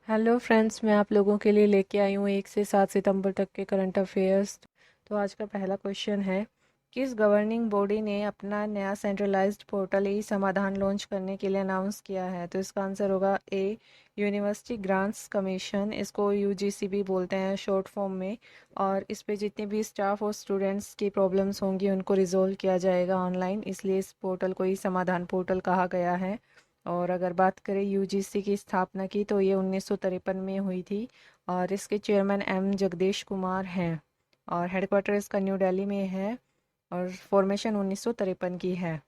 Hello friends, मैं आप लोगों के लिए लेके आई हूँ 1 से 7 सितंबर तक के करंट अफेयर्स। तो आज का पहला क्वेश्चन है, किस गवर्निंग बॉडी ने अपना नया सेंट्रलाइज्ड पोर्टल ई समाधान लॉन्च करने के लिए अनाउंस किया है? तो इसका आंसर होगा ए, यूनिवर्सिटी ग्रांट्स कमीशन। इसको यूजीसी भी बोलते हैं शॉर्ट फॉर्म में। और इस पे जितने भी स्टाफ और स्टूडेंट्स की प्रॉब्लम्स होंगी उनको रिजोल्व किया जाएगा ऑनलाइन, इसलिए इस पोर्टल को ई समाधान पोर्टल कहा गया है। और अगर बात करें यूजीसी की स्थापना की, तो ये 1953 में हुई थी और इसके चेयरमैन एम जगदीश कुमार हैं। और हेडक्वार्टर इसका न्यू दिल्ली में है और फॉर्मेशन 1953 की है।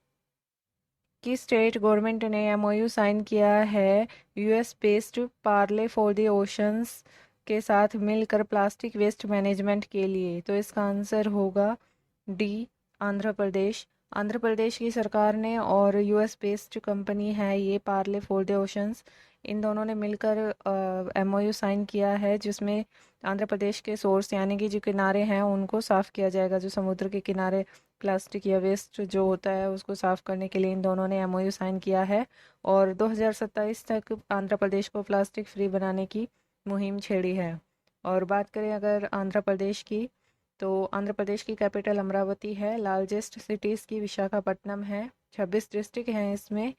कि स्टेट गवर्नमेंट ने एमओयू साइन किया है US based Parle for the oceans के साथ मिलकर प्लास्टिक वेस्ट मैनेजमेंट के लिए? तो इसका आंसर होगा डी, आंध्र प्रदेश। आंध्र प्रदेश की सरकार ने और यूएस बेस्ड कंपनी है ये पार्ले फॉर द ओशंस, इन दोनों ने मिलकर एमओयू साइन किया है, जिसमें आंध्र प्रदेश के सोर्स यानी कि जो किनारे हैं उनको साफ़ किया जाएगा। जो समुद्र के किनारे प्लास्टिक या वेस्ट जो होता है उसको साफ़ करने के लिए इन दोनों ने एमओयू साइन किया है। और 2027 तक आंध्र प्रदेश को प्लास्टिक फ्री बनाने की मुहिम छेड़ी है। और बात करें अगर आंध्र प्रदेश की, तो आंध्र प्रदेश की कैपिटल अमरावती है। लार्जेस्ट सिटीज़ की विशाखापट्टनम है। 26 डिस्ट्रिक्ट हैं इसमें।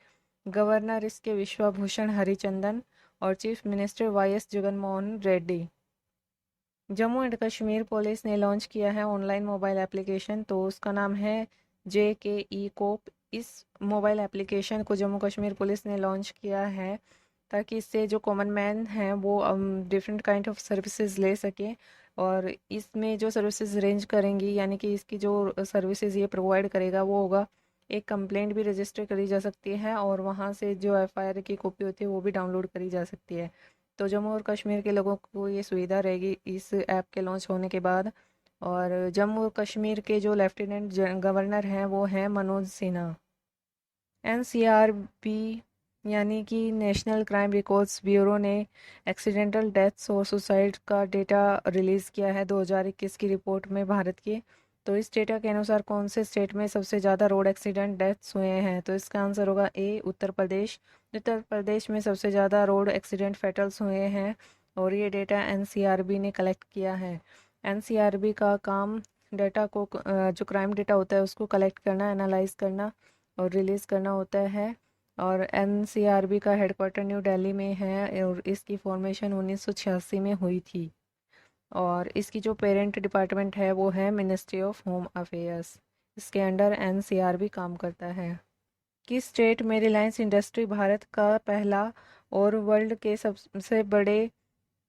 गवर्नर इसके विश्वभूषण हरिचंदन और chief minister Y S Jaganmohan Reddy. Jammu and Kashmir police ने लॉन्च किया है ऑनलाइन मोबाइल एप्लीकेशन, तो उसका नाम है JKE कोप। इस मोबाइल एप्लीकेशन को जम्मू कश्मीर पुलिस ने लॉन्च किया है ताकि इससे जो कॉमन मैन हैं वो डिफरेंट काइंड ऑफ सर्विसेज ले सकें। और इसमें जो सर्विसेज रेंज करेंगी, यानी कि इसकी जो सर्विसेज ये प्रोवाइड करेगा वो होगा, एक कंप्लेंट भी रजिस्टर करी जा सकती है और वहाँ से जो एफआईआर की कॉपी होती है वो भी डाउनलोड करी जा सकती है। तो जम्मू और कश्मीर के लोगों को ये सुविधा रहेगी इस ऐप के लॉन्च होने के बाद। और जम्मू और कश्मीर के जो लेफ्टिनेंट गवर्नर हैं वो हैं मनोज सिन्हा। NCRB यानी कि नेशनल क्राइम रिकॉर्ड्स ब्यूरो ने एक्सीडेंटल डेथ्स और सुसाइड का डेटा रिलीज़ किया है 2021 की रिपोर्ट में भारत की। तो इस डेटा के अनुसार कौन से स्टेट में सबसे ज़्यादा रोड एक्सीडेंट डेथ्स हुए हैं? तो इसका आंसर होगा ए, उत्तर प्रदेश। उत्तर प्रदेश में सबसे ज़्यादा रोड एक्सीडेंट फेटल्स हुए हैं और ये डेटा NCRB ने कलेक्ट किया है। NCRB का काम डेटा को जो क्राइम डेटा होता है उसको कलेक्ट करना, एनालाइज करना और रिलीज़ करना होता है। और NCRB का हेडक्वार्टर न्यू दिल्ली में है और इसकी फॉर्मेशन 1986 में हुई थी। और इसकी जो पेरेंट डिपार्टमेंट है वो है मिनिस्ट्री ऑफ होम अफेयर्स। इसके अंडर NCRB काम करता है। किस स्टेट में रिलायंस इंडस्ट्री भारत का पहला और वर्ल्ड के सबसे बड़े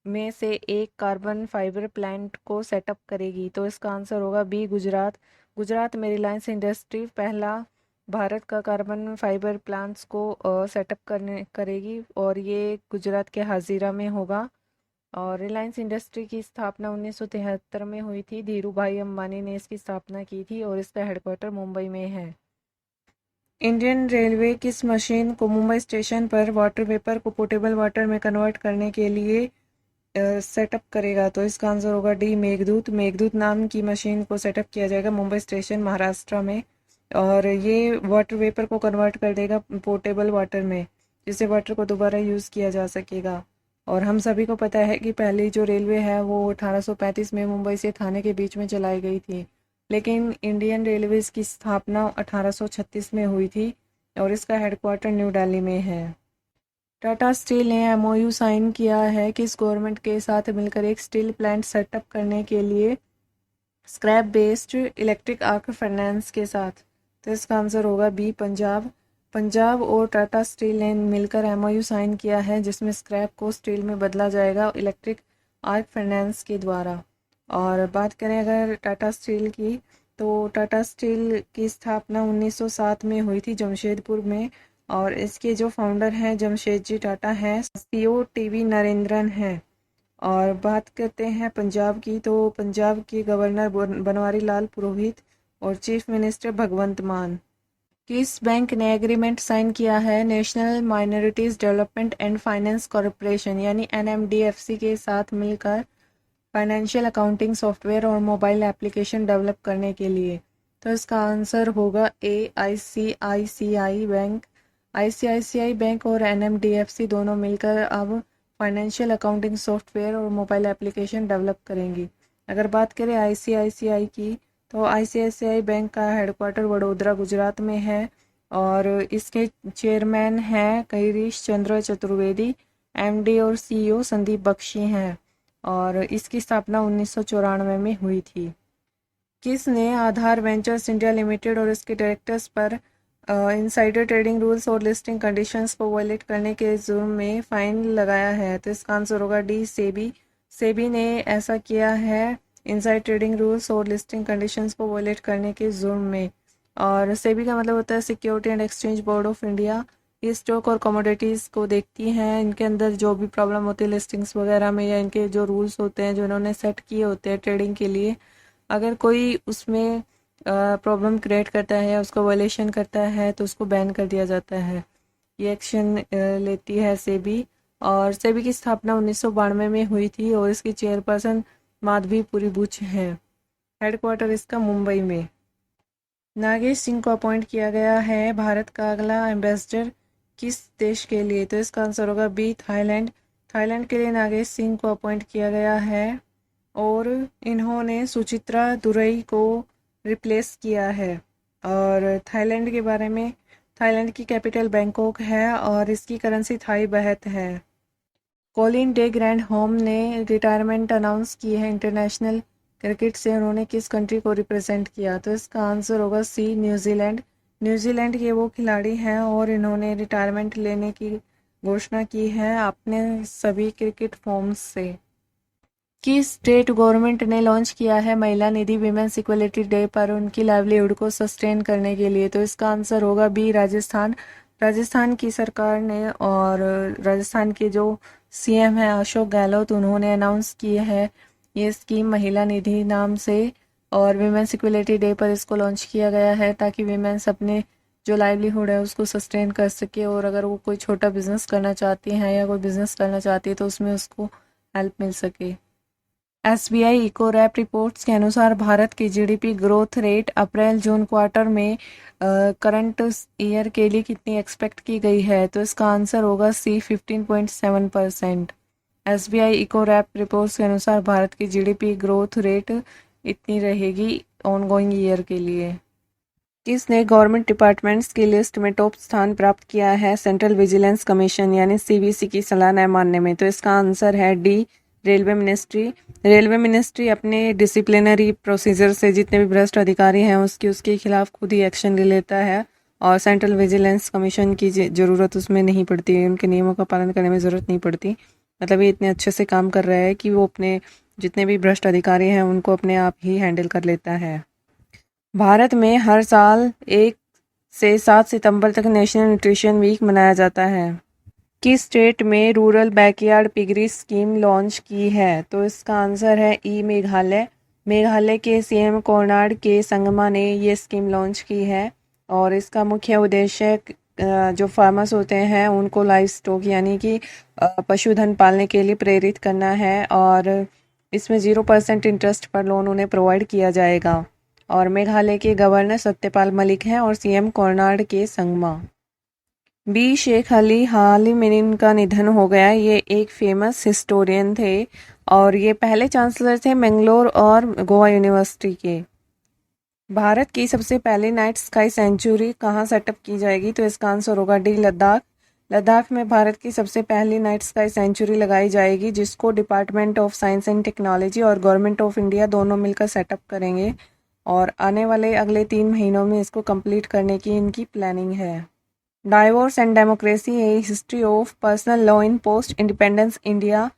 में से एक कार्बन फाइबर प्लांट को सेटअप करेगी? तो इसका आंसर होगा बी, गुजरात। गुजरात में रिलायंस इंडस्ट्री पहला भारत का कार्बन फाइबर प्लांट्स को सेटअप करने करेगी और ये गुजरात के हाजीरा में होगा। और रिलायंस इंडस्ट्री की स्थापना 1973 में हुई थी। धीरू भाई अंबानी ने इसकी स्थापना की थी और इसका हेडक्वार्टर मुंबई में है। इंडियन रेलवे किस मशीन को मुंबई स्टेशन पर वाटर वेपर को पोर्टेबल वाटर में कन्वर्ट करने के लिए सेटअप करेगा? तो इसका आंसर होगा डी, मेघदूत। मेघदूत नाम की मशीन को सेटअप किया जाएगा मुंबई स्टेशन महाराष्ट्र में। और ये वाटर वेपर को कन्वर्ट कर देगा पोर्टेबल वाटर में, जिससे वाटर को दोबारा यूज़ किया जा सकेगा। और हम सभी को पता है कि पहली जो रेलवे है वो 1835 में मुंबई से थाने के बीच में चलाई गई थी, लेकिन इंडियन रेलवेज़ की स्थापना 1836 में हुई थी और इसका हेडक्वार्टर न्यू दिल्ली में है। टाटा स्टील ने एमओयू साइन किया है किस गवर्नमेंट के साथ मिलकर एक स्टील प्लांट सेटअप करने के लिए? Scrap based electric arc finance के साथ। तो इसका आंसर होगा बी, पंजाब। पंजाब और टाटा स्टील ने मिलकर एमओयू साइन किया है जिसमें स्क्रैप को स्टील में बदला जाएगा इलेक्ट्रिक आर्क फाइनेंस के द्वारा। और बात करें अगर टाटा स्टील की, तो टाटा स्टील की स्थापना 1907 में हुई थी जमशेदपुर में। और इसके जो फाउंडर हैं जमशेदजी टाटा हैं, CEO TV नरेंद्रन हैं। और बात करते हैं पंजाब की, तो पंजाब के गवर्नर बनवारी लाल पुरोहित और चीफ मिनिस्टर भगवंत मान। किस बैंक ने एग्रीमेंट साइन किया है national minorities development and finance corporation यानी NMDFC के साथ मिलकर फाइनेंशियल अकाउंटिंग सॉफ्टवेयर और मोबाइल एप्लीकेशन डेवलप करने के लिए? तो इसका आंसर होगा ए, ICICI बैंक। ICICI बैंक और NMDFC दोनों मिलकर अब फाइनेंशियल अकाउंटिंग सॉफ्टवेयर और मोबाइल एप्लीकेशन डेवलप करेंगी। अगर बात करें आईसीआईसीआई की, तो आईसीआईसीआई बैंक का हेडक्वार्टर वडोदरा गुजरात में है और इसके चेयरमैन हैं गिरीश चंद्र चतुर्वेदी। एमडी और सीईओ संदीप बख्शी हैं और इसकी स्थापना 1994 में हुई थी। किसने आधार वेंचर्स इंडिया लिमिटेड और इसके डायरेक्टर्स पर इनसाइडर ट्रेडिंग रूल्स और लिस्टिंग कंडीशंस को वायलेट करने के जुर्म में फ़ाइन लगाया है? तो इसका आंसर होगा डी, सेबी। सेबी ने ऐसा किया है इनसाइड ट्रेडिंग रूल्स और लिस्टिंग कंडीशंस को वायलेट करने के जुर्म में। और सेबी का मतलब होता है security and exchange board of India. ये स्टॉक और कमोडिटीज़ को देखती हैं, इनके अंदर जो भी प्रॉब्लम होती है लिस्टिंग्स वगैरह में या इनके जो रूल्स होते हैं जो इन्होंने सेट किए होते हैं ट्रेडिंग के लिए, अगर कोई उसमें प्रॉब्लम क्रिएट करता है या उसका वायलेशन करता है तो उसको बैन कर दिया जाता है। ये एक्शन लेती है सेबी। और सेबी की स्थापना 1992 में हुई थी और इसकी चेयरपर्सन माधवीपुरी बुच हैं। हेडक्वार्टर इसका मुंबई में। नागेश सिंह को अपॉइंट किया गया है भारत का अगला एम्बेसडर किस देश के लिए? तो इसका आंसर होगा बी, थाईलैंड। थाईलैंड के लिए नागेश सिंह को अपॉइंट किया गया है और इन्होंने सुचित्रा दुरई को रिप्लेस किया है। और थाईलैंड के बारे में, थाईलैंड की कैपिटल बैंकॉक है और इसकी करेंसी थाई बहत है। कॉलिन डे ग्रैंड होम ने रिटायरमेंट अनाउंस की है इंटरनेशनल क्रिकेट से। उन्होंने किस कंट्री को रिप्रेजेंट किया? तो इसका आंसर होगा सी, न्यूजीलैंड। न्यूजीलैंड के वो खिलाड़ी हैं और इन्होंने रिटायरमेंट लेने की घोषणा की है अपने सभी क्रिकेट फॉर्म्स से। कि स्टेट गवर्नमेंट ने लॉन्च किया है महिला निधि विमेंस इक्वलिटी डे पर उनकी लाइवलीहुड को सस्टेन करने के लिए? तो इसका आंसर होगा बी, राजस्थान। राजस्थान की सरकार ने और राजस्थान के जो सीएम हैं अशोक गहलोत, उन्होंने अनाउंस की है ये स्कीम महिला निधि नाम से। और विमेंस इक्वलिटी डे पर इसको लॉन्च किया गया है ताकि विमेंस अपने जो लाइवलीहुड है उसको सस्टेन कर सके और अगर वो कोई छोटा बिजनेस करना चाहती हैं या कोई बिजनेस करना चाहती है तो उसमें उसको हेल्प मिल सके। एसबीआई इको रैप रिपोर्ट्स के अनुसार भारत की जीडीपी ग्रोथ रेट अप्रैल जून क्वार्टर में करंट ईयर के लिए कितनी एक्सपेक्ट की गई है? तो इसका आंसर होगा सी, 15.7%। एसबीआई इको रैप रिपोर्ट्स के अनुसार भारत की जीडीपी ग्रोथ रेट इतनी रहेगी ऑनगोइंग ईयर के लिए। किसने गवर्नमेंट डिपार्टमेंट्स की लिस्ट में टॉप स्थान प्राप्त किया है सेंट्रल विजिलेंस कमीशन यानी सीवीसी की सलाह न मानने में? तो इसका आंसर है D, railway ministry. Railway ministry अपने डिसिप्लिनरी प्रोसीजर से जितने भी भ्रष्ट अधिकारी हैं उसके खिलाफ खुद ही एक्शन ले लेता है और सेंट्रल विजिलेंस कमीशन की ज़रूरत उसमें नहीं पड़ती है, उनके नियमों का पालन करने में ज़रूरत नहीं पड़ती। मतलब ये इतने अच्छे से काम कर रहा है कि वो अपने जितने भी भ्रष्ट अधिकारी हैं उनको अपने आप ही हैंडल कर लेता है। भारत में हर साल 1 से 7 सितंबर तक नेशनल न्यूट्रिशन वीक मनाया जाता है। किस स्टेट में rural backyard piggery scheme launch की है? तो इसका आंसर है ई, मेघालय। मेघालय के सीएम कोनार्ड के संगमा ने ये स्कीम लॉन्च की है और इसका मुख्य उद्देश्य जो फार्मर्स होते हैं उनको लाइव स्टॉक यानी कि पशुधन पालने के लिए प्रेरित करना है और इसमें 0% इंटरेस्ट पर लोन उन्हें प्रोवाइड किया जाएगा। और मेघालय के गवर्नर सत्यपाल मलिक हैं और सीएम कोनार्ड के संगमा। बी, शेख अली हाल ही में इनका निधन हो गया। ये एक फेमस हिस्टोरियन थे और ये पहले चांसलर थे मैंगलोर और गोवा यूनिवर्सिटी के। भारत की सबसे पहली नाइट स्काई सेंचुरी कहाँ सेटअप की जाएगी? तो इसका आंसर होगा डी, लद्दाख। लद्दाख में भारत की सबसे पहली नाइट स्काई सेंचुरी लगाई जाएगी जिसको department of science and technology और गवर्नमेंट ऑफ इंडिया दोनों मिलकर सेटअप करेंगे और आने वाले अगले 3 महीनों में इसको कंप्लीट करने की इनकी प्लानिंग है। Divorce and democracy A history of personal law in post independence India,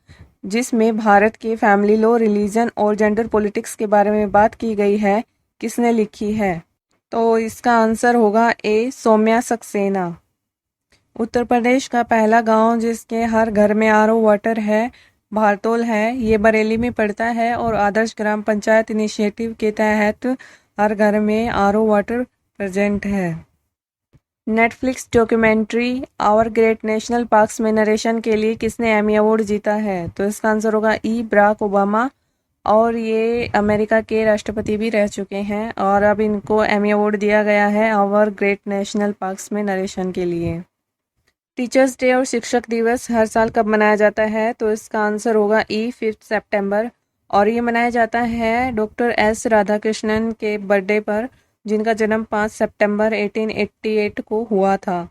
जिसमें भारत के फैमिली लॉ, रिलीजन और जेंडर पॉलिटिक्स के बारे में बात की गई है, किसने लिखी है? तो इसका आंसर होगा ए, सौम्या सक्सेना। उत्तर प्रदेश का पहला गांव जिसके हर घर में आरओ वाटर है भारतोल है। ये बरेली में पड़ता है और आदर्श ग्राम पंचायत इनिशिएटिव के तहत हर घर में आरओ वाटर प्रेजेंट है। Netflix documentary Our Great National Parks में नरेशन के लिए किसने एमी अवार्ड जीता है? तो इसका आंसर होगा ई, बराक ओबामा। और ये अमेरिका के राष्ट्रपति भी रह चुके हैं और अब इनको एमी अवार्ड दिया गया है आवर ग्रेट नेशनल पार्क्स में नरेशन के लिए। टीचर्स डे और शिक्षक दिवस हर साल कब मनाया जाता है? तो इसका आंसर होगा 5 सितंबर। और ये मनाया जाता है डॉक्टर एस राधाकृष्णन के बर्थडे पर, जिनका जन्म 5 सितंबर 1888 को हुआ था।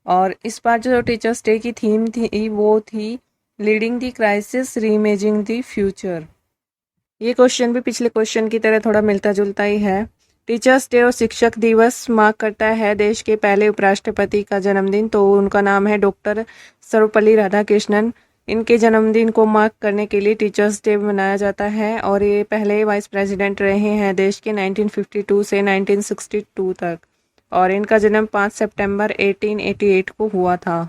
और इस बार जो टीचर्स डे की थीम थी वो थी leading the crisis reimagining the future. ये क्वेश्चन भी पिछले क्वेश्चन की तरह थोड़ा मिलता जुलता ही है। टीचर्स डे और शिक्षक दिवस मार्क करता है देश के पहले उपराष्ट्रपति का जन्मदिन, तो उनका नाम है डॉक्टर सर्वपल्ली राधाकृष्णन। इनके जन्मदिन को मार्क करने के लिए टीचर्स डे मनाया जाता है और ये पहले वाइस प्रेसिडेंट रहे हैं देश के 1952 से 1962 तक। और इनका जन्म 5 सितंबर 1888 को हुआ था।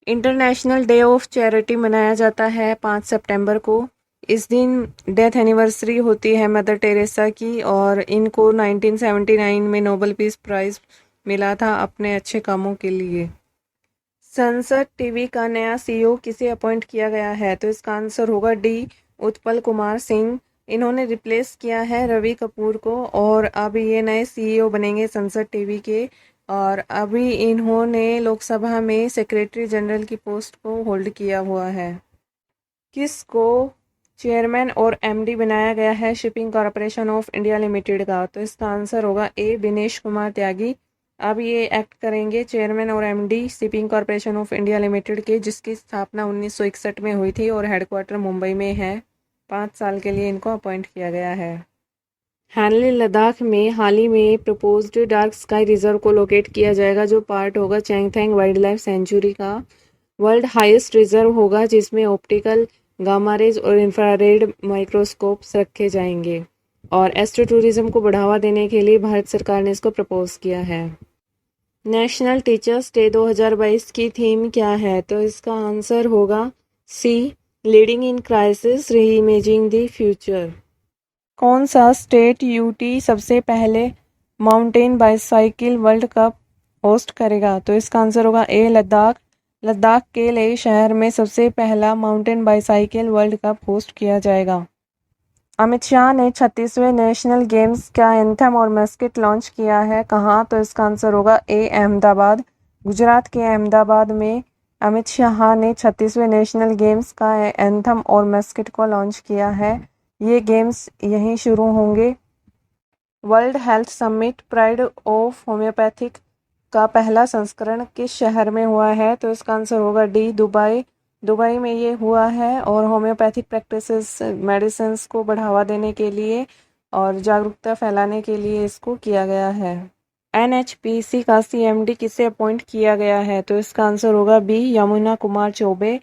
इंटरनेशनल डे ऑफ चैरिटी मनाया जाता है 5 सितंबर को। इस दिन डेथ एनिवर्सरी होती है मदर टेरेसा की और इनको 1979 में नोबेल पीस प्राइज़ मिला था अपने अच्छे कामों के लिए। संसद टीवी का नया सीईओ किसे अपॉइंट किया गया है? तो इसका आंसर होगा डी उत्पल कुमार सिंह। इन्होंने रिप्लेस किया है रवि कपूर को और अब ये नए सीईओ बनेंगे संसद टीवी के। और अभी इन्होंने लोकसभा में सेक्रेटरी जनरल की पोस्ट को होल्ड किया हुआ है। किसको चेयरमैन और एमडी बनाया गया है shipping corporation of India limited का? तो इसका आंसर होगा ए दिनेश कुमार त्यागी। अब ये एक्ट करेंगे चेयरमैन और MD shipping corporation of India limited के, जिसकी स्थापना 1961 में हुई थी और हेडक्वार्टर मुंबई में है। 5 साल के लिए इनको अपॉइंट किया गया है। हैनली लद्दाख में हाल ही में प्रपोज्ड डार्क स्काई रिजर्व को लोकेट किया जाएगा, जो पार्ट होगा चैंगथैंग वाइल्ड लाइफ सेंचुरी का। वर्ल्ड हाईएस्ट रिजर्व होगा जिसमें ऑप्टिकल गामा रेज और इंफ्रारेड माइक्रोस्कोप्स रखे जाएंगे। और एस्ट्रो टूरिज्म को बढ़ावा देने के लिए भारत सरकार ने इसको प्रपोज किया है। नेशनल टीचर्स डे 2022 की थीम क्या है? तो इसका आंसर होगा c leading in crisis reimagining the future. कौन सा स्टेट यूटी सबसे पहले mountain bicycle world cup host करेगा? तो इसका आंसर होगा ए लद्दाख। लद्दाख के लेह शहर में सबसे पहला mountain bicycle world cup host किया जाएगा। अमित शाह ने 36वें नेशनल गेम्स का एंथम और मस्किट लॉन्च किया है कहाँ? तो इसका आंसर होगा ए अहमदाबाद। गुजरात के अहमदाबाद में अमित शाह ने 36वें नेशनल गेम्स का एंथम और मस्किट को लॉन्च किया है। ये गेम्स यहीं शुरू होंगे। World health summit pride of homeopathic का पहला संस्करण किस शहर में हुआ है? तो इसका आंसर होगा डी दुबई। दुबई में ये हुआ है और होम्योपैथिक प्रैक्टिसेस मेडिसिन्स को बढ़ावा देने के लिए और जागरूकता फैलाने के लिए इसको किया गया है। एनएचपीसी का सीएमडी किसे अपॉइंट किया गया है? तो इसका आंसर होगा बी यमुना कुमार चौबे।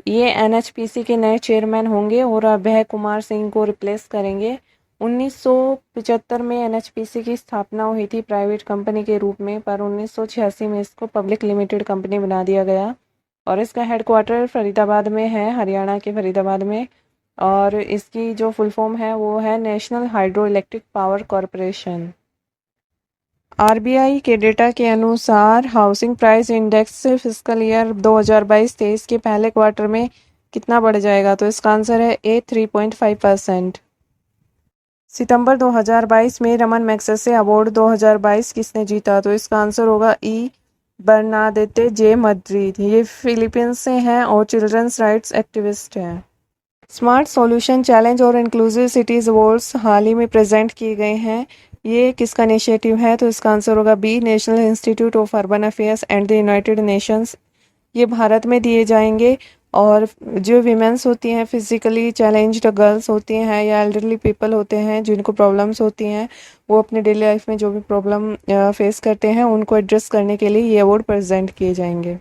ये एनएचपीसी के नए चेयरमैन होंगे और अभय कुमार सिंह को रिप्लेस करेंगे। 1975 में एनएचपीसी की स्थापना हुई थी प्राइवेट कंपनी के रूप में, पर 1986 में इसको पब्लिक लिमिटेड कंपनी बना दिया गया और इसका हेडक्वार्टर फरीदाबाद में है, हरियाणा के फरीदाबाद में। और इसकी जो फुल फॉर्म है वो है national hydro electric power corporation. RBI के डेटा के अनुसार housing price index fiscal year 2022-23 के पहले क्वार्टर में कितना बढ़ जाएगा? तो इसका आंसर है ए 3.5%। सितंबर 2022 में रमन मैग्सेसे अवार्ड 2022 किसने जीता? तो इसका आंसर होगा ई बर्नाडेटे जे मद्रीद। ये फिलीपींस से हैं और चिल्ड्रंस राइट्स एक्टिविस्ट हैं। स्मार्ट सॉल्यूशन चैलेंज और इंक्लूसिव सिटीज़ अवार्ड्स हाल ही में प्रेजेंट किए गए हैं। ये किसका इनिशिएटिव है? तो इसका आंसर होगा B National Institute of Urban Affairs and the United Nations. ये भारत में दिए जाएंगे और जो वीमेंस होती हैं, फिजिकली चैलेंज्ड गर्ल्स होती हैं या एल्डरली पीपल होते हैं जिनको प्रॉब्लम्स होती हैं, वो अपने डेली लाइफ में जो भी प्रॉब्लम फेस करते हैं उनको एड्रेस करने के लिए ये अवार्ड प्रेजेंट किए जाएंगे।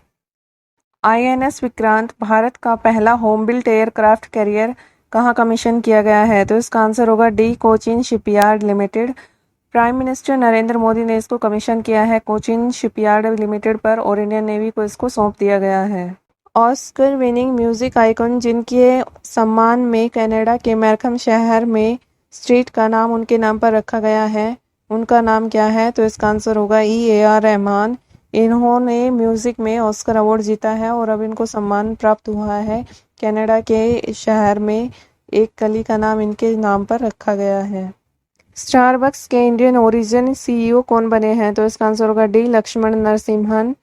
आईएनएस विक्रांत भारत का पहला होम बिल्ट एयरक्राफ्ट कैरियर कहाँ कमीशन किया गया है? तो इसका आंसर होगा D Cochin shipyard limited. Prime minister Narendra Modi ने इसको कमीशन किया है कोचिन शिपयार्ड लिमिटेड पर और इंडियन नेवी को इसको सौंप दिया गया है। ऑस्कर विनिंग म्यूजिक आइकन जिनके सम्मान में कनाडा के मैरखम शहर में स्ट्रीट का नाम उनके नाम पर रखा गया है, उनका नाम क्या है? तो इसका आंसर होगा ई ए आर रहमान। इन्होंने म्यूज़िक में ऑस्कर अवार्ड जीता है और अब इनको सम्मान प्राप्त हुआ है। कनाडा के शहर में एक गली का नाम इनके नाम पर रखा गया है। स्टारबक्स के इंडियन ओरिजिन सीईओ कौन बने हैं? तो इसका आंसर होगा डी लक्ष्मण नरसिम्हन।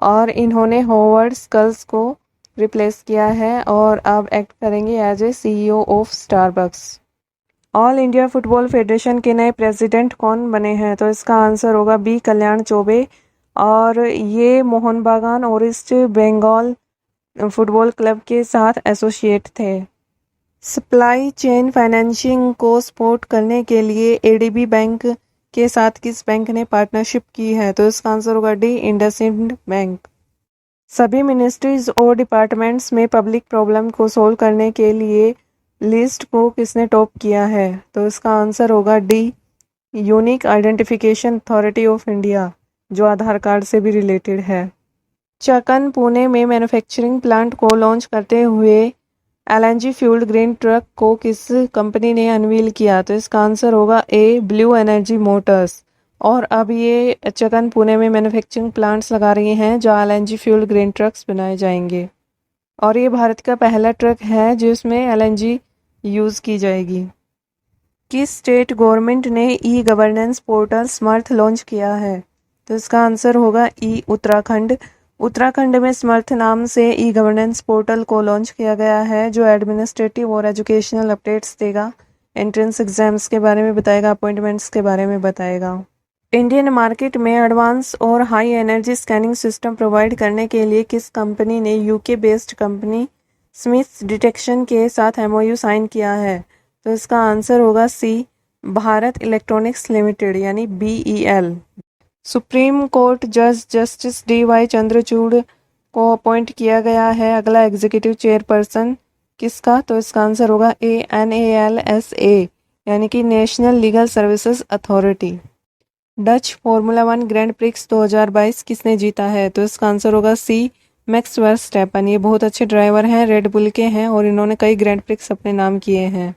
और इन्होंने हॉवर्ड स्कल्स को रिप्लेस किया है और अब एक्ट करेंगे as a CEO of Starbucks. All India Football Federation के नए प्रेसिडेंट कौन बने हैं? तो इसका आंसर होगा बी कल्याण चौबे, और ये मोहन बागान और ईस्ट बंगाल फुटबॉल क्लब के साथ एसोसिएट थे। सप्लाई चेन फाइनेंसिंग को सपोर्ट करने के लिए एडीबी बैंक के साथ किस बैंक ने पार्टनरशिप की है? तो इसका आंसर होगा डी इंडसइंड बैंक। सभी मिनिस्ट्रीज और डिपार्टमेंट्स में पब्लिक प्रॉब्लम को सोल्व करने के लिए लिस्ट को किसने टॉप किया है? तो इसका आंसर होगा D unique identification authority of India, जो आधार कार्ड से भी रिलेटेड है। चकन पुणे में मैन्युफैक्चरिंग प्लांट को लॉन्च करते हुए एलएनजी फ्यूल्ड ग्रीन ट्रक को किस कंपनी ने अनवील किया? तो इसका आंसर होगा ए ब्लू एनर्जी मोटर्स। और अब ये चकन पुणे में मैन्युफैक्चरिंग प्लांट्स लगा रही हैं जहाँ एलएनजी फ्यूल्ड ग्रीन ट्रक्स बनाए जाएंगे, और ये भारत का पहला ट्रक है जिसमें एलएनजी यूज़ की जाएगी। किस स्टेट गवर्नमेंट ने e governance portal Samarth launch किया है? तो इसका आंसर होगा ई उत्तराखंड। उत्तराखंड में स्मर्थ नाम से ई गवर्नेंस पोर्टल को लॉन्च किया गया है जो एडमिनिस्ट्रेटिव और एजुकेशनल अपडेट्स देगा, एंट्रेंस एग्जाम्स के बारे में बताएगा, अपॉइंटमेंट्स के बारे में बताएगा। इंडियन मार्केट में एडवांस और high energy scanning system provide करने के लिए किस कंपनी ने UK based company Smith detection के साथ एमओयू साइन किया है? तो इसका आंसर होगा सी भारत इलेक्ट्रॉनिक्स लिमिटेड यानी बीईएल। सुप्रीम कोर्ट जज जस्टिस डी.वाई. चंद्रचूड़ को अपॉइंट किया गया है अगला एग्जीक्यूटिव चेयरपर्सन किसका? तो इसका आंसर होगा ए NALSA यानी कि national legal services authority. Dutch formula 1 grand prix 2022 किसने जीता है? तो इसका आंसर होगा सी मैक्स वर्स्टैपन। ये बहुत अच्छे ड्राइवर हैं, रेड बुल के हैं और इन्होंने कई ग्रैंड प्रिक्स अपने नाम किए हैं।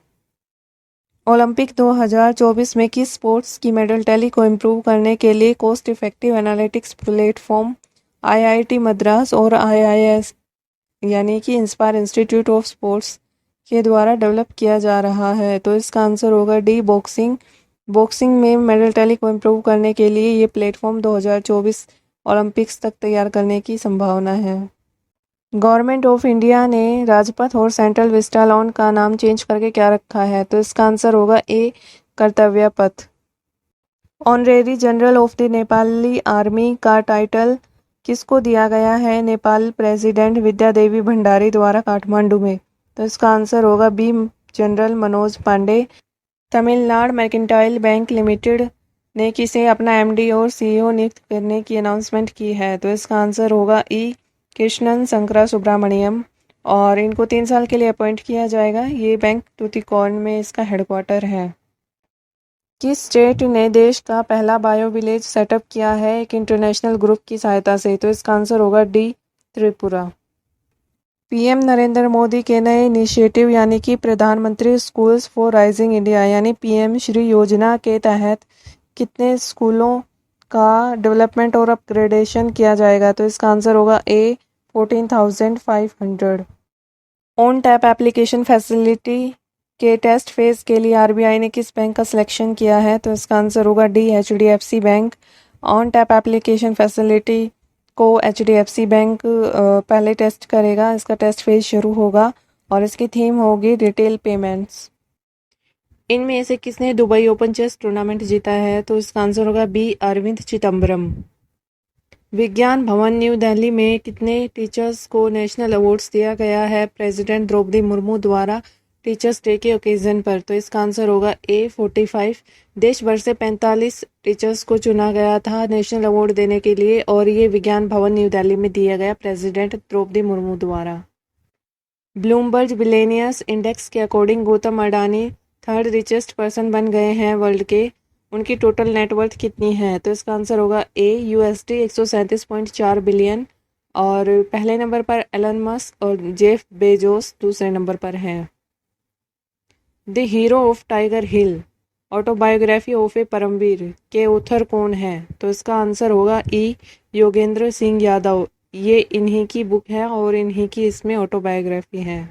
ओलंपिक 2024 में किस स्पोर्ट्स की मेडल टैली को इम्प्रूव करने के लिए cost effective analytics platform IIT Madras और IIS यानी कि इंस्पायर इंस्टीट्यूट ऑफ स्पोर्ट्स के द्वारा डेवलप किया जा रहा है? तो इसका आंसर होगा डी बॉक्सिंग। बॉक्सिंग में मेडल टैली को इम्प्रूव करने के लिए ये प्लेटफॉर्म 2024 ओलंपिक्स तक तैयार करने की संभावना है। गवर्नमेंट ऑफ इंडिया ने राजपथ और सेंट्रल विस्टा लॉन का नाम चेंज करके क्या रखा है? तो इसका आंसर होगा A Kartavya Path. Honorary general of the Nepali army का टाइटल किसको दिया गया है नेपाल प्रेसिडेंट विद्या देवी भंडारी द्वारा काठमांडू में? तो इसका आंसर होगा B general Manoj Pande. Tamil Nadu mercantile bank limited ने किसे अपना MD और CEO नियुक्त करने की अनाउंसमेंट की है? तो इसका आंसर होगा ई कृष्णन शंकरा सुब्रमण्यम, और इनको 3 साल के लिए अपॉइंट किया जाएगा। ये बैंक टूटिकोर्न में इसका हेडक्वार्टर है। किस स्टेट ने देश का पहला बायो विलेज सेटअप किया है एक इंटरनेशनल ग्रुप की सहायता से? तो इसका आंसर होगा डी त्रिपुरा। PM नरेंद्र मोदी के नए इनिशिएटिव यानी कि प्रधानमंत्री स्कूल्स फॉर राइजिंग इंडिया यानी PM श्री योजना के तहत कितने स्कूलों का डेवलपमेंट और अपग्रेडेशन किया जाएगा? तो इसका आंसर होगा ए 14,500। ऑन टैप एप्लीकेशन फैसिलिटी के टेस्ट फेज के लिए RBI ने किस बैंक का सिलेक्शन किया है? तो इसका आंसर होगा D HDFC bank. On tap application facility को HDFC बैंक पहले टेस्ट करेगा, इसका टेस्ट फेज शुरू होगा और इसकी थीम होगी रिटेल पेमेंट्स। इनमें से किसने दुबई ओपन चेस टूर्नामेंट जीता है? तो इसका आंसर होगा बी अरविंद चिदम्बरम। विज्ञान भवन न्यू दिल्ली में कितने टीचर्स को नेशनल अवार्ड्स दिया गया है प्रेसिडेंट द्रौपदी मुर्मू द्वारा टीचर्स डे के ओकेजन पर? तो इसका आंसर होगा ए 45। देश भर से 45 टीचर्स को चुना गया था नेशनल अवार्ड देने के लिए और ये विज्ञान भवन न्यू दिल्ली में दिया गया प्रेसिडेंट द्रौपदी मुर्मू द्वारा। ब्लूमबर्ग बिलियनियर्स इंडेक्स के according Gautam Adani 3rd richest person बन गए हैं वर्ल्ड के। उनकी टोटल नेटवर्थ कितनी है? तो इसका आंसर होगा ए USD 137.4 बिलियन, और पहले नंबर पर एलन मस्क और जेफ बेजोस दूसरे नंबर पर हैं। The hero of Tiger Hill autobiography of a Paramvir के ऑथर कौन है? तो इसका आंसर होगा ई योगेंद्र सिंह यादव। ये इन्हीं की बुक है और इन्हीं की इसमें ऑटोबायोग्राफी है।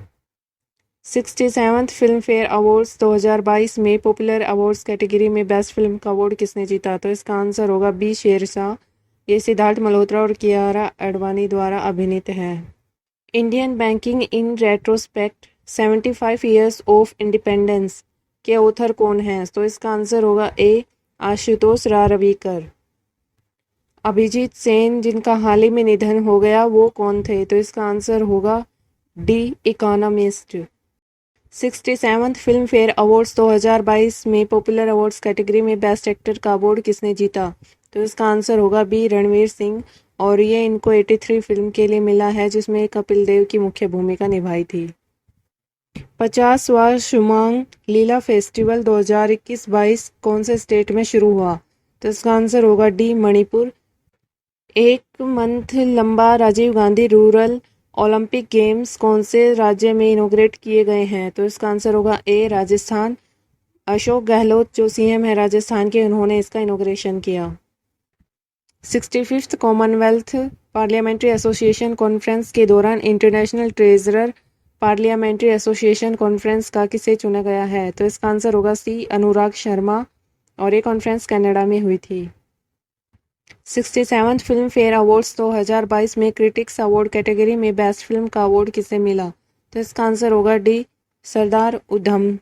67th फिल्म फेयर अवार्ड्स 2022 में पॉपुलर अवार्ड्स कैटेगरी में बेस्ट फिल्म का अवार्ड किसने जीता? तो इसका आंसर होगा बी शेरशाह। ये सिद्धार्थ मल्होत्रा और कियारा आडवाणी द्वारा अभिनीत है। Indian banking in retrospect 75 years of independence के ऑथर कौन हैं? तो इसका आंसर होगा ए आशुतोष रारवीकर। अभिजीत सेन जिनका हाल ही में निधन हो गया वो कौन थे? तो इसका आंसर होगा D economist. 67th film fair awards 2022 में पॉपुलर अवार्ड्स कैटेगरी में बेस्ट एक्टर का अवार्ड किसने जीता? तो इसका आंसर होगा बी रणवीर सिंह, और ये इनको 83 फिल्म के लिए मिला है जिसमें कपिल देव की मुख्य भूमिका निभाई थी। 50वां शुमांग लीला फेस्टिवल 2021-22 कौन से स्टेट में शुरू हुआ? तो इसका आंसर होगा डी मणिपुर। 1 मंथ लंबा Rajiv Gandhi rural Olympic games कौन से राज्य में इनोग्रेट किए गए हैं? तो इसका आंसर होगा ए राजस्थान। अशोक गहलोत जो सीएम है राजस्थान के, उन्होंने इसका इनोग्रेशन किया। 65th Commonwealth parliamentary association conference के दौरान international treasurer parliamentary association conference का किसे चुना गया है? तो इसका आंसर होगा सी अनुराग शर्मा, और ये कॉन्फ्रेंस कनाडा में हुई थी। 67th फिल्म फेयर अवार्ड्स 2022 में क्रिटिक्स अवार्ड कैटेगरी में बेस्ट फिल्म का अवार्ड किसे मिला? तो इसका आंसर होगा डी सरदार उधम,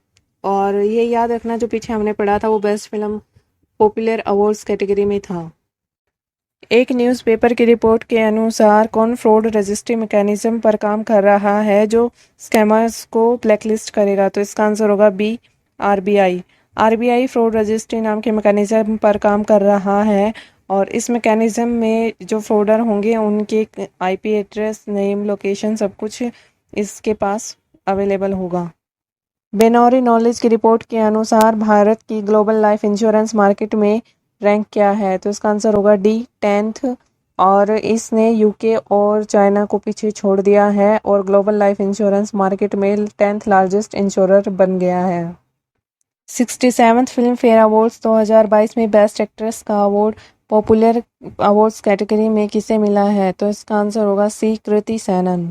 और ये याद रखना जो पीछे हमने पढ़ा था वो best film popular awards category में था। एक न्यूज़पेपर की रिपोर्ट के अनुसार कौन फ्रॉड रजिस्ट्री मैकेनिज्म पर काम कर रहा है जो स्कैमर्स को ब्लैकलिस्ट करेगा? तो इसका आंसर होगा B RBI. RBI fraud registry नाम के मैकेनिज्म पर काम कर रहा है, और इस मैकेनिज्म में जो फ्रॉडर होंगे उनके आईपी एड्रेस, नेम, लोकेशन सब कुछ इसके पास अवेलेबल होगा। बेनौरी नॉलेज की रिपोर्ट के अनुसार भारत की ग्लोबल लाइफ इंश्योरेंस मार्केट में रैंक क्या है? तो इसका आंसर होगा डी 10th, और इसने यूके और चाइना को पीछे छोड़ दिया है और ग्लोबल लाइफ इंश्योरेंस मार्केट में 10th लार्जेस्ट इंश्योरर बन गया है। 67th फिल्म फेयर अवार्ड्स 2022 में बेस्ट एक्ट्रेस का अवार्ड पॉपुलर अवार्ड्स कैटेगरी में किसे मिला है? तो इसका आंसर होगा c Kriti Sanon.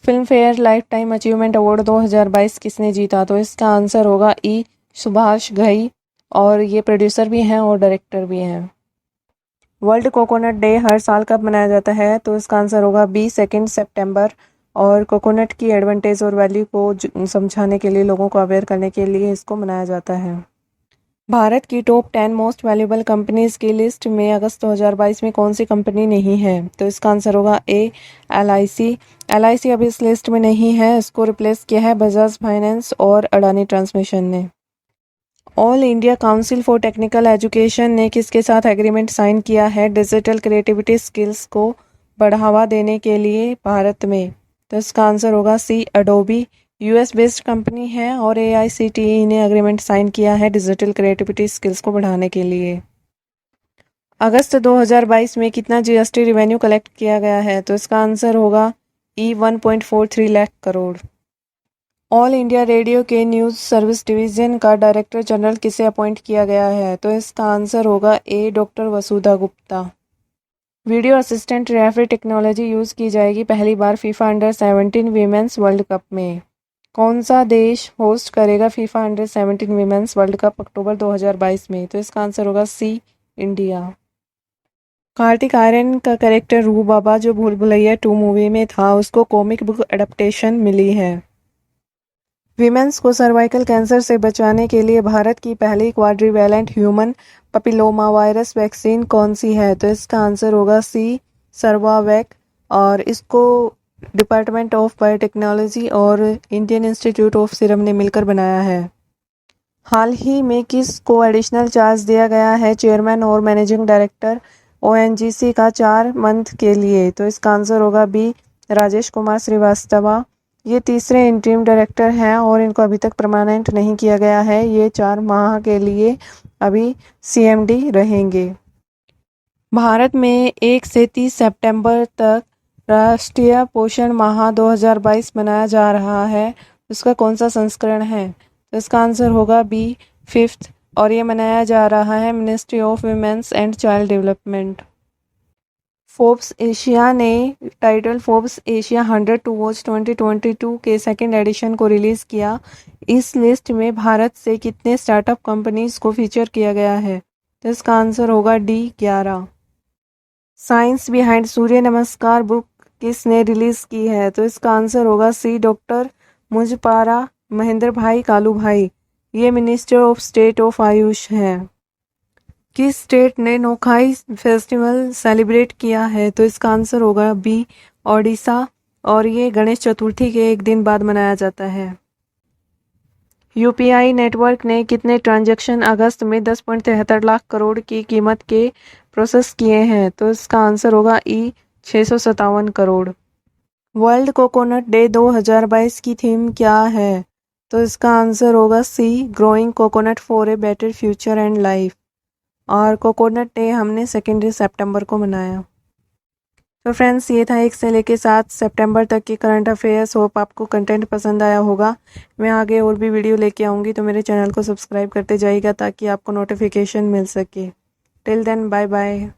Filmfare lifetime achievement award 2022 किसने जीता? तो इसका आंसर होगा ई सुभाष घई, और ये प्रोड्यूसर भी हैं और डायरेक्टर भी हैं। वर्ल्ड कोकोनट डे हर साल कब मनाया जाता है? तो इसका आंसर होगा बी 2 सितंबर, और कोकोनट की एडवांटेज और वैल्यू को समझाने के लिए, लोगों को अवेयर करने के लिए इसको मनाया जाता है। भारत की टॉप 10 मोस्ट वैल्यूएबल कंपनीज की लिस्ट में अगस्त 2022 में कौन सी कंपनी नहीं है? तो इसका आंसर होगा ए एलआईसी। एलआईसी अभी इस लिस्ट में नहीं है, इसको रिप्लेस किया है बजाज फाइनेंस और अडानी ट्रांसमिशन ने। All India council for technical education ने किसके साथ एग्रीमेंट साइन किया है डिजिटल क्रिएटिविटी स्किल्स को बढ़ावा देने के लिए भारत में? तो इसका आंसर होगा सी एडोबी। यूएस बेस्ड कंपनी है और एआईसीटीई ने एग्रीमेंट साइन किया है डिजिटल क्रिएटिविटी स्किल्स को बढ़ाने के लिए। अगस्त 2022 में कितना जीएसटी रिवेन्यू कलेक्ट किया गया है? तो इसका आंसर होगा E 1.43 lakh crore. All India radio के न्यूज़ सर्विस डिवीज़न का डायरेक्टर जनरल किसे अपॉइंट किया गया है? तो इसका आंसर होगा A doctor Vasudha Gupta. Video assistant referee technology use की जाएगी पहली बार FIFA under 17 women's world cup में। कौन सा देश होस्ट करेगा FIFA under 17 women's world cup October 2022 में? तो इसका आंसर होगा सी इंडिया। कार्तिक आर्यन का कैरेक्टर रूह बाबा जो भूल भुलैया 2 मूवी में था उसको कॉमिक बुक एडेप्टेशन मिली है। विमेंस को सर्वाइकल कैंसर से बचाने के लिए भारत की पहली क्वाड्रीवैलेंट ह्यूमन पपिलोमा वायरस वैक्सीन कौन सी है? तो इसका आंसर होगा सी सर्वावैक, और इसको डिपार्टमेंट ऑफ बायोटेक्नोलॉजी और इंडियन इंस्टीट्यूट ऑफ सीरम ने मिलकर बनाया है। हाल ही में किस को एडिशनल चार्ज दिया गया है चेयरमैन और मैनेजिंग डायरेक्टर ओएनजीसी का 4 मंथ के लिए? तो इसका आंसर होगा बी राजेश कुमार श्रीवास्तवा। ये तीसरे इंटरिम डायरेक्टर हैं और इनको अभी तक परमानेंट नहीं किया गया है, ये 4 माह के लिए अभी सीएमडी रहेंगे। भारत में 1 से 30 सितंबर तक राष्ट्रीय पोषण माह 2022 मनाया जा रहा है, उसका कौन सा संस्करण है? तो इसका आंसर होगा बी 5th, और ये मनाया जा रहा है ministry of women's and child development. Forbes Asia ने title Forbes Asia 100 to watch 2022 के सेकंड एडिशन को रिलीज़ किया। इस लिस्ट में भारत से कितने स्टार्टअप कंपनीज को फीचर किया गया है? तो इसका आंसर होगा डी 11। साइंस बिहाइंड सूर्य नमस्कार बुक किसने रिलीज की है? तो इसका आंसर होगा सी, डॉक्टर मुझपारा महेंद्र भाई कालू भाई। ये minister of state of Ayush है। किस स्टेट ने नोखाई फेस्टिवल सेलिब्रेट किया है? तो इसका आंसर होगा बी, ओडिशा। और ये गणेश चतुर्थी के एक दिन बाद मनाया जाता है। यूपीआई नेटवर्क ने कितने ट्रांजैक्शन अगस्त में 10.73 लाख करोड़ की कीमत के प्रोसेस किए हैं? तो इसका आंसर होगा e, 657 crore. World coconut day 2022 की थीम क्या है? तो इसका आंसर होगा c, growing coconut for a better future and life. और कोकोनट डे हमने 2 सितंबर को मनाया। तो फ्रेंड्स, ये था 1 से लेके 7 सितंबर तक के करंट अफेयर्स। होप आपको कंटेंट पसंद आया होगा। मैं आगे और भी वीडियो लेके आऊँगी, तो मेरे चैनल को सब्सक्राइब करते जाइएगा ताकि आपको नोटिफिकेशन मिल सके। Till then, bye bye.